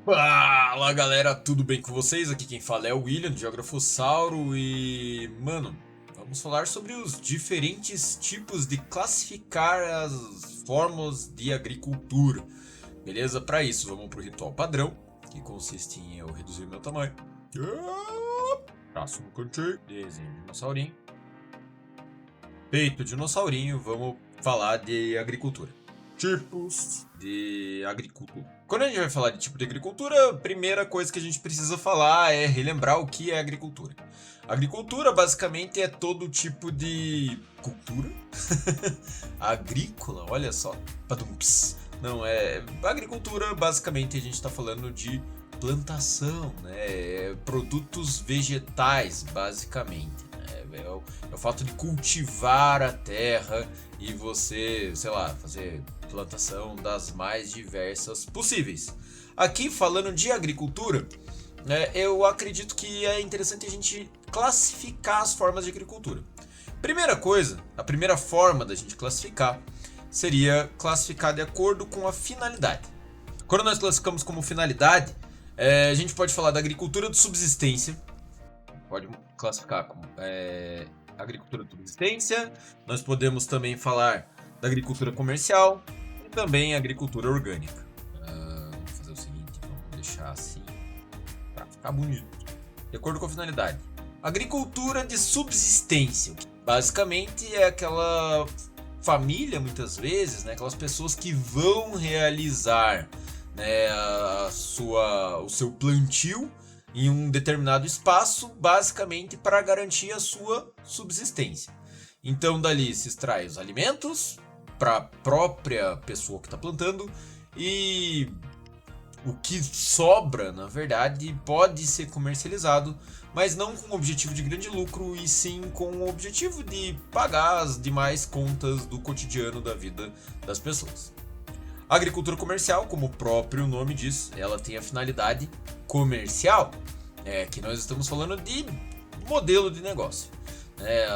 Fala galera, tudo bem com vocês? Aqui quem fala é o William, do Geografossauro, e mano, vamos falar sobre os diferentes tipos de classificar as formas de agricultura, beleza? Para isso, vamos pro ritual padrão, que consiste em eu reduzir meu tamanho, traço no cantinho, desenho de dinossaurinho, feito dinossaurinho, vamos falar de agricultura. Tipos de agricultura. Quando a gente vai falar de tipo de agricultura, a primeira coisa que a gente precisa falar é relembrar o que é agricultura. Agricultura basicamente é todo tipo de cultura agrícola, olha só. Padumps. Não, é. Agricultura basicamente a gente está falando de plantação, né? Produtos vegetais, basicamente. É o fato de cultivar a terra e você, sei lá, fazer plantação das mais diversas possíveis. Aqui falando de agricultura, eu acredito que é interessante a gente classificar as formas de agricultura. Primeira coisa, a primeira forma da gente classificar seria classificar de acordo com a finalidade. Quando nós classificamos como finalidade, a gente pode falar da agricultura de subsistência, pode classificar como agricultura de subsistência. Nós podemos também falar da agricultura comercial e também agricultura orgânica. Vamos fazer o seguinte, vamos deixar assim para ficar bonito. De acordo com a finalidade. Agricultura de subsistência, que basicamente é aquela família, muitas vezes, né, aquelas pessoas que vão realizar, né, o seu plantio em um determinado espaço, basicamente para garantir a sua subsistência. Então, dali se extrai os alimentos para a própria pessoa que está plantando e o que sobra, na verdade, pode ser comercializado, mas não com o objetivo de grande lucro, e sim com o objetivo de pagar as demais contas do cotidiano da vida das pessoas. A agricultura comercial, como o próprio nome diz, ela tem a finalidade comercial, que nós estamos falando de modelo de negócio.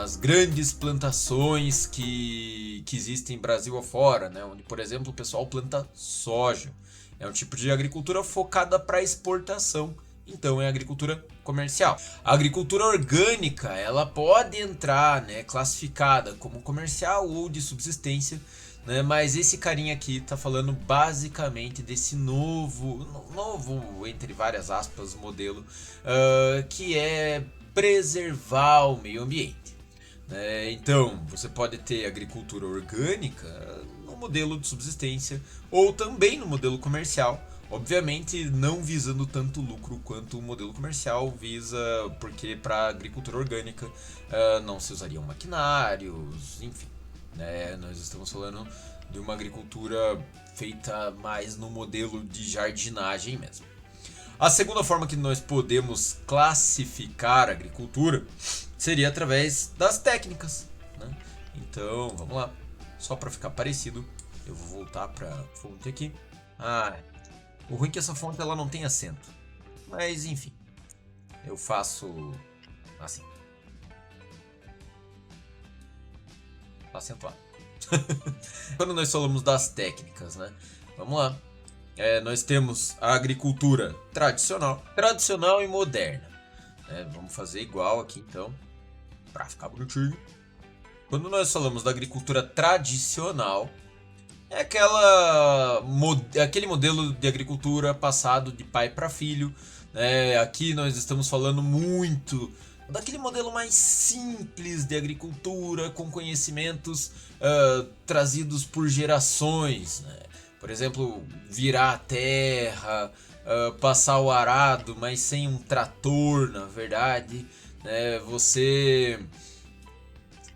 As grandes plantações que existem em Brasil afora, né, onde, por exemplo, o pessoal planta soja. É um tipo de agricultura focada para exportação, então é agricultura comercial. A agricultura orgânica, ela pode entrar, né, classificada como comercial ou de subsistência, né, mas esse carinha aqui tá falando basicamente desse novo entre várias aspas, modelo, que é preservar o meio ambiente. Então, você pode ter agricultura orgânica no modelo de subsistência ou também no modelo comercial. Obviamente, não visando tanto lucro quanto o modelo comercial visa, porque para agricultura orgânica não se usariam maquinários, enfim. Nós estamos falando de uma agricultura feita mais no modelo de jardinagem mesmo. A segunda forma que nós podemos classificar a agricultura seria através das técnicas, né? Então, vamos lá. Só para ficar parecido, eu vou voltar para a fonte aqui. O ruim é que essa fonte ela não tem acento. Mas, enfim, eu faço assim. Acentuado. Quando nós falamos das técnicas, né? Vamos lá. Nós temos a agricultura tradicional e moderna. Vamos fazer igual aqui então, para ficar bonitinho. Quando nós falamos da agricultura tradicional, é aquele modelo de agricultura passado de pai para filho. Aqui nós estamos falando muito daquele modelo mais simples de agricultura, com conhecimentos trazidos por gerações, né? Por exemplo, virar a terra, passar o arado, mas sem um trator, na verdade, né? Você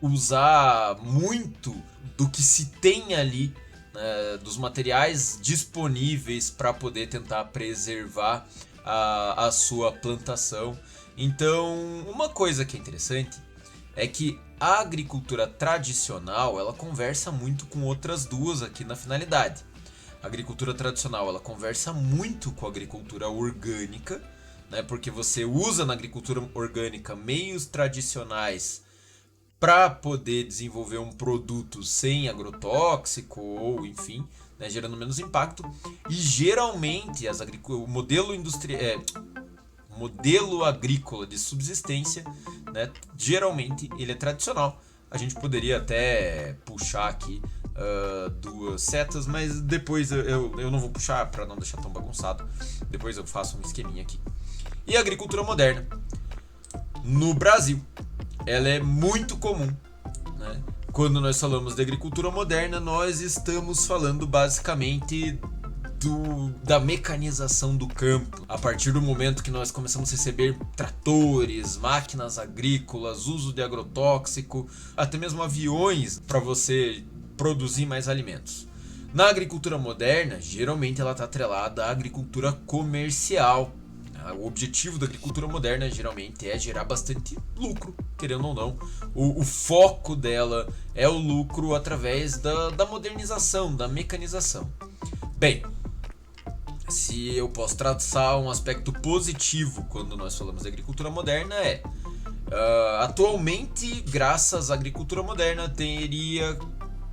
usar muito do que se tem ali, né, dos materiais disponíveis para poder tentar preservar a sua plantação. Então, uma coisa que é interessante é que a agricultura tradicional ela conversa muito com outras duas aqui na finalidade. A agricultura tradicional ela conversa muito com a agricultura orgânica, né, porque você usa na agricultura orgânica meios tradicionais para poder desenvolver um produto sem agrotóxico ou enfim, né, gerando menos impacto. E geralmente o modelo agrícola de subsistência, né, geralmente ele é tradicional. A gente poderia até puxar aqui duas setas, mas depois eu não vou puxar para não deixar tão bagunçado. Depois eu faço um esqueminha aqui. E a agricultura moderna no Brasil, ela é muito comum, né? Quando nós falamos de agricultura moderna, nós estamos falando basicamente da mecanização do campo. A partir do momento que nós começamos a receber tratores, máquinas agrícolas, uso de agrotóxico, até mesmo aviões para você produzir mais alimentos. Na agricultura moderna, geralmente ela está atrelada à agricultura comercial. O objetivo da agricultura moderna geralmente é gerar bastante lucro, querendo ou não. O foco dela é o lucro através da modernização, da mecanização. Bem, se eu posso traçar um aspecto positivo quando nós falamos de agricultura moderna atualmente, graças à agricultura moderna, teria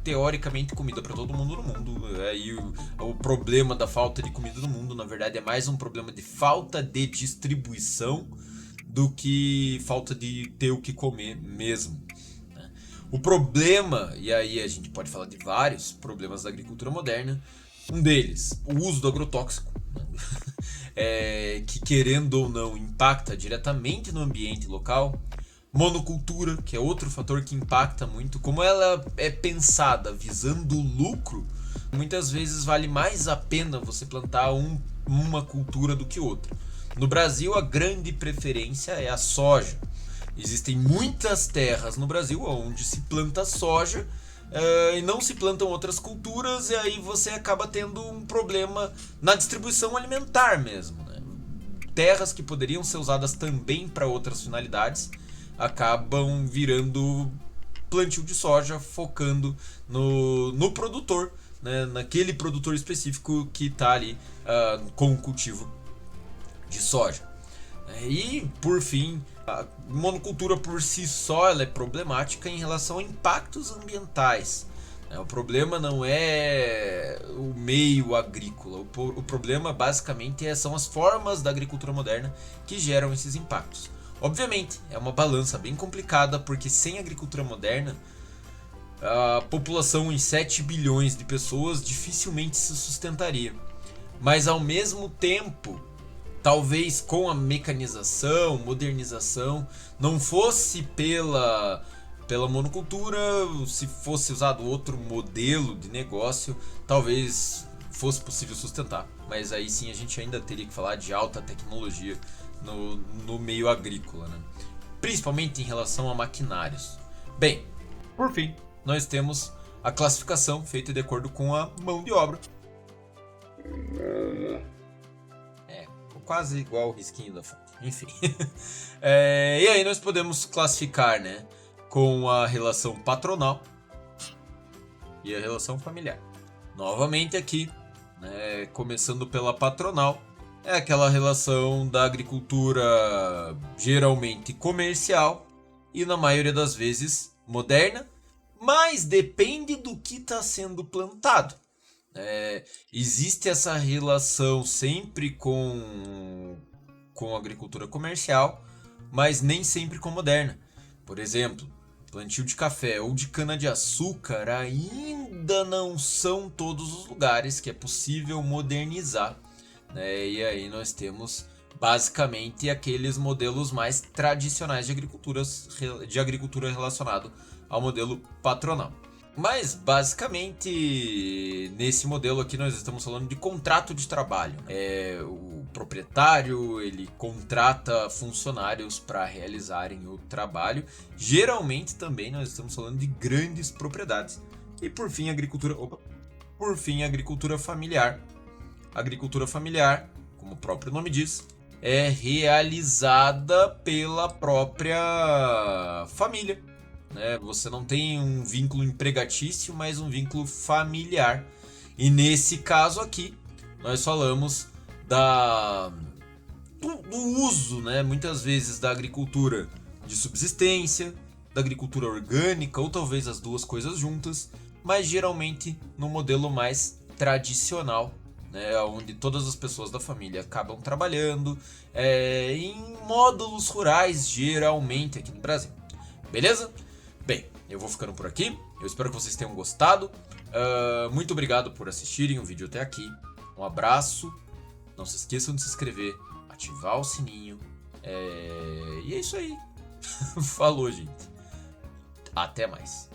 teoricamente comida para todo mundo no mundo. E o problema da falta de comida no mundo, na verdade, é mais um problema de falta de distribuição do que falta de ter o que comer mesmo. O problema, e aí a gente pode falar de vários problemas da agricultura moderna, um deles, o uso do agrotóxico, que querendo ou não impacta diretamente no ambiente local. Monocultura, que é outro fator que impacta muito. Como ela é pensada visando o lucro, muitas vezes vale mais a pena você plantar uma cultura do que outra. No Brasil, a grande preferência é a soja. Existem muitas terras no Brasil onde se planta soja e não se plantam outras culturas, e aí você acaba tendo um problema na distribuição alimentar mesmo, né? Terras que poderiam ser usadas também para outras finalidades acabam virando plantio de soja, focando no produtor, né, naquele produtor específico que está ali com o cultivo de soja. E, por fim, a monocultura por si só ela é problemática em relação a impactos ambientais. O problema não é o meio agrícola, o problema basicamente são as formas da agricultura moderna que geram esses impactos. Obviamente, é uma balança bem complicada, porque sem agricultura moderna, a população em 7 bilhões de pessoas dificilmente se sustentaria. Mas ao mesmo tempo, talvez com a mecanização, modernização, não fosse pela monocultura, se fosse usado outro modelo de negócio, talvez fosse possível sustentar. Mas aí sim a gente ainda teria que falar de alta tecnologia no meio agrícola, né? Principalmente em relação a maquinários. Bem, por fim, nós temos a classificação feita de acordo com a mão de obra. Quase igual o risquinho da fonte. Enfim. E aí nós podemos classificar, né, com a relação patronal e a relação familiar. Novamente aqui, né, começando pela patronal, é aquela relação da agricultura geralmente comercial e na maioria das vezes moderna, mas depende do que está sendo plantado. Existe essa relação sempre com a agricultura comercial, mas nem sempre com a moderna. Por exemplo, plantio de café ou de cana-de-açúcar ainda não são todos os lugares que é possível modernizar. E aí nós temos basicamente aqueles modelos mais tradicionais de agricultura relacionado ao modelo patronal. Mas basicamente nesse modelo aqui nós estamos falando de contrato de trabalho. O proprietário ele contrata funcionários para realizarem o trabalho. Geralmente também nós estamos falando de grandes propriedades. E por fim a agricultura familiar. A agricultura familiar, como o próprio nome diz, é realizada pela própria família. Você não tem um vínculo empregatício, mas um vínculo familiar. E nesse caso aqui, nós falamos do uso, né, muitas vezes da agricultura de subsistência, da da agricultura orgânica, ou talvez as duas coisas juntas, mas geralmente no modelo mais tradicional, né, onde todas as pessoas da família acabam trabalhando em módulos rurais, geralmente aqui no Brasil. Beleza? Bem, eu vou ficando por aqui. Eu espero que vocês tenham gostado. Muito obrigado por assistirem o vídeo até aqui. Um abraço. Não se esqueçam de se inscrever, ativar o sininho. E é isso aí. Falou, gente. Até mais.